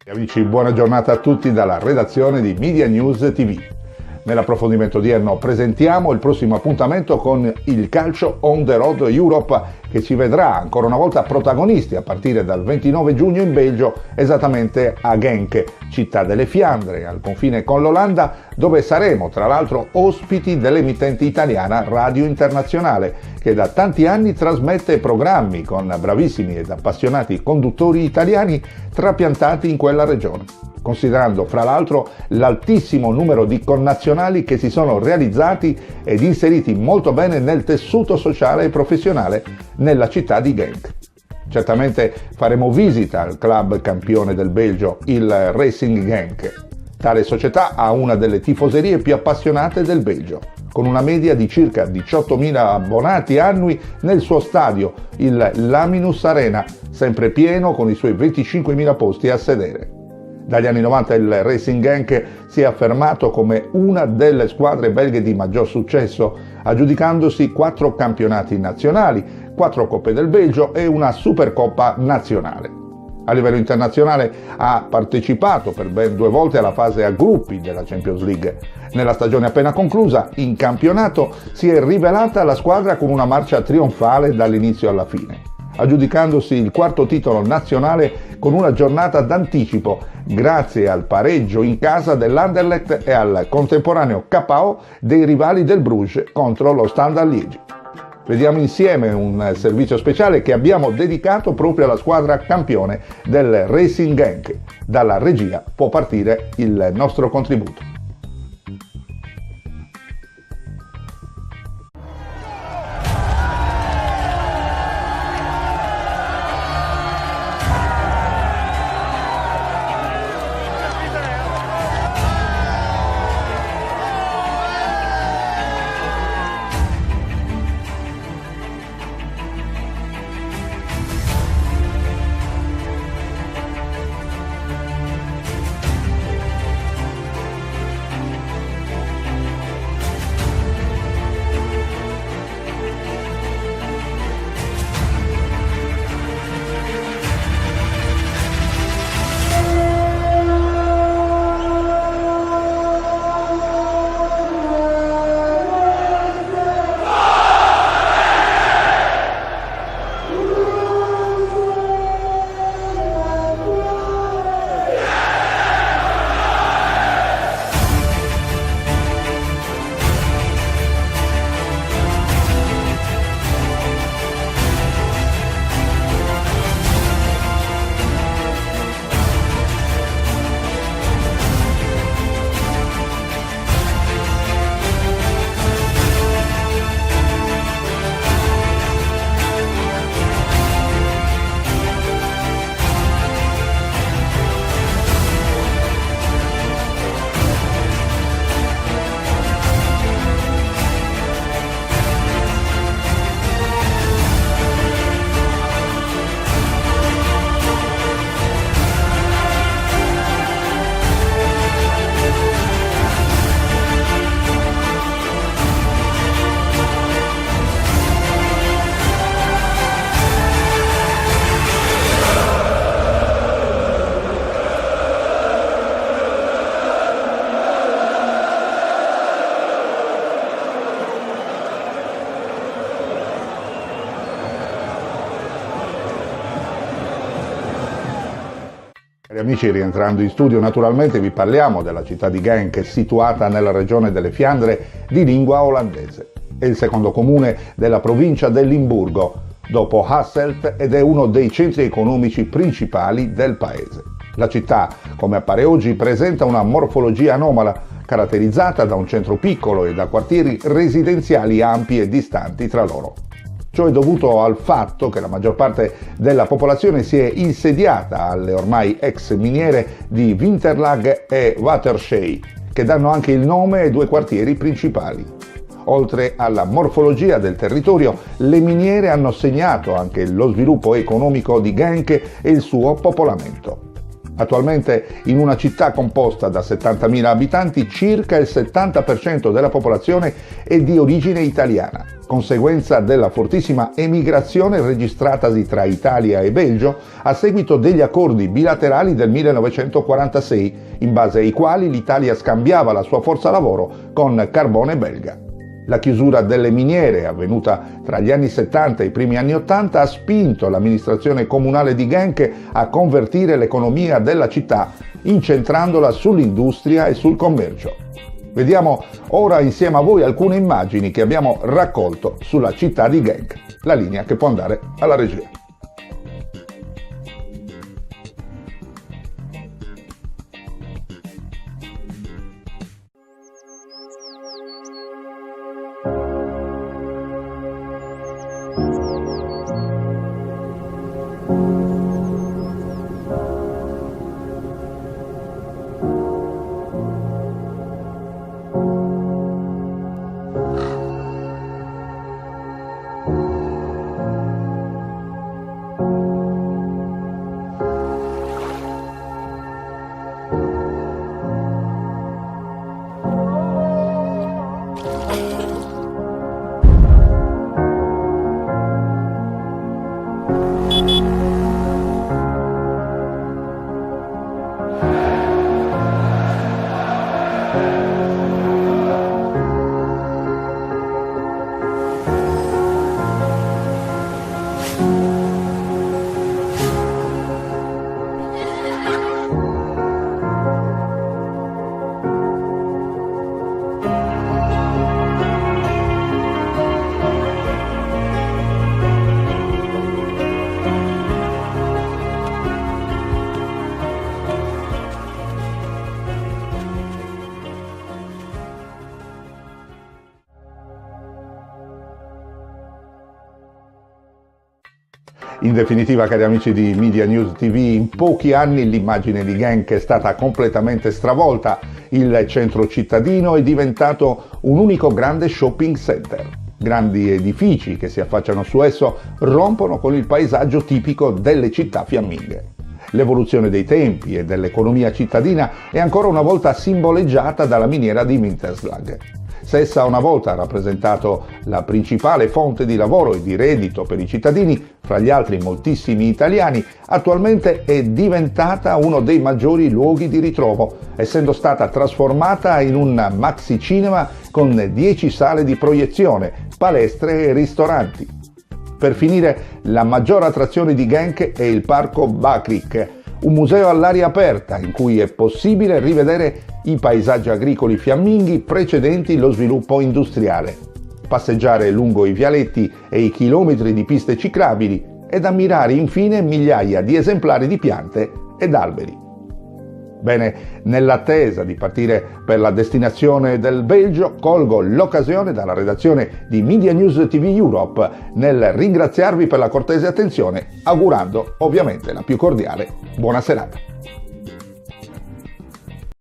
Amici, buona giornata a tutti dalla redazione di Media News TV. Nell'approfondimento odierno presentiamo il prossimo appuntamento con il calcio on the road Europe, che ci vedrà ancora una volta protagonisti a partire dal 29 giugno in Belgio, esattamente a Genk, città delle Fiandre, al confine con l'Olanda, dove saremo tra l'altro ospiti dell'emittente italiana Radio Internazionale, che da tanti anni trasmette programmi con bravissimi ed appassionati conduttori italiani trapiantati in quella regione, considerando fra l'altro l'altissimo numero di connazionali che si sono realizzati ed inseriti molto bene nel tessuto sociale e professionale nella città di Genk. Certamente faremo visita al club campione del Belgio, il Racing Genk. Tale società ha una delle tifoserie più appassionate del Belgio, con una media di circa 18.000 abbonati annui nel suo stadio, il Laminus Arena, sempre pieno con i suoi 25.000 posti a sedere. Dagli anni 90 il Racing Genk si è affermato come una delle squadre belghe di maggior successo, aggiudicandosi 4 campionati nazionali, 4 Coppe del Belgio e una Supercoppa nazionale. A livello internazionale ha partecipato per ben 2 volte alla fase a gruppi della Champions League. Nella stagione appena conclusa, in campionato, si è rivelata la squadra con una marcia trionfale dall'inizio alla fine, aggiudicandosi il 4º titolo nazionale con una giornata d'anticipo grazie al pareggio in casa dell'Anderlecht e al contemporaneo KO dei rivali del Bruges contro lo Standard Liegi. Vediamo insieme un servizio speciale che abbiamo dedicato proprio alla squadra campione del Racing Genk. Dalla regia può partire il nostro contributo. Cari amici, rientrando in studio naturalmente vi parliamo della città di Genk, situata nella regione delle Fiandre di lingua olandese. È il secondo comune della provincia del Limburgo, dopo Hasselt, ed è uno dei centri economici principali del paese. La città, come appare oggi, presenta una morfologia anomala, caratterizzata da un centro piccolo e da quartieri residenziali ampi e distanti tra loro. Ciò è dovuto al fatto che la maggior parte della popolazione si è insediata alle ormai ex miniere di Winterlag e Waterschei, che danno anche il nome ai 2 quartieri principali. Oltre alla morfologia del territorio, le miniere hanno segnato anche lo sviluppo economico di Genk e il suo popolamento. Attualmente, in una città composta da 70.000 abitanti, circa il 70% della popolazione è di origine italiana. conseguenza della fortissima emigrazione registratasi tra Italia e Belgio a seguito degli accordi bilaterali del 1946, in base ai quali l'Italia scambiava la sua forza lavoro con carbone belga. La chiusura delle miniere, avvenuta tra gli anni 70 e i primi anni 80, ha spinto l'amministrazione comunale di Genk a convertire l'economia della città, incentrandola sull'industria e sul commercio. Vediamo ora insieme a voi alcune immagini che abbiamo raccolto sulla città di Genk. La linea che può andare alla regia. In definitiva, cari amici di Media News TV, in pochi anni l'immagine di Genk è stata completamente stravolta. Il centro cittadino è diventato un unico grande shopping center. Grandi edifici che si affacciano su esso rompono con il paesaggio tipico delle città fiamminghe. L'evoluzione dei tempi e dell'economia cittadina è ancora una volta simboleggiata dalla miniera di Winterslag. Se essa una volta ha rappresentato la principale fonte di lavoro e di reddito per i cittadini, fra gli altri moltissimi italiani, attualmente è diventata uno dei maggiori luoghi di ritrovo, essendo stata trasformata in un maxi cinema con 10 sale di proiezione, palestre e ristoranti. Per finire, la maggior attrazione di Genk è il parco Bakrik, un museo all'aria aperta in cui è possibile rivedere i paesaggi agricoli fiamminghi precedenti lo sviluppo industriale, passeggiare lungo i vialetti e i chilometri di piste ciclabili ed ammirare infine migliaia di esemplari di piante ed alberi. Bene, nell'attesa di partire per la destinazione del Belgio, colgo l'occasione dalla redazione di Media News TV Europe nel ringraziarvi per la cortese attenzione, augurando ovviamente la più cordiale buona serata.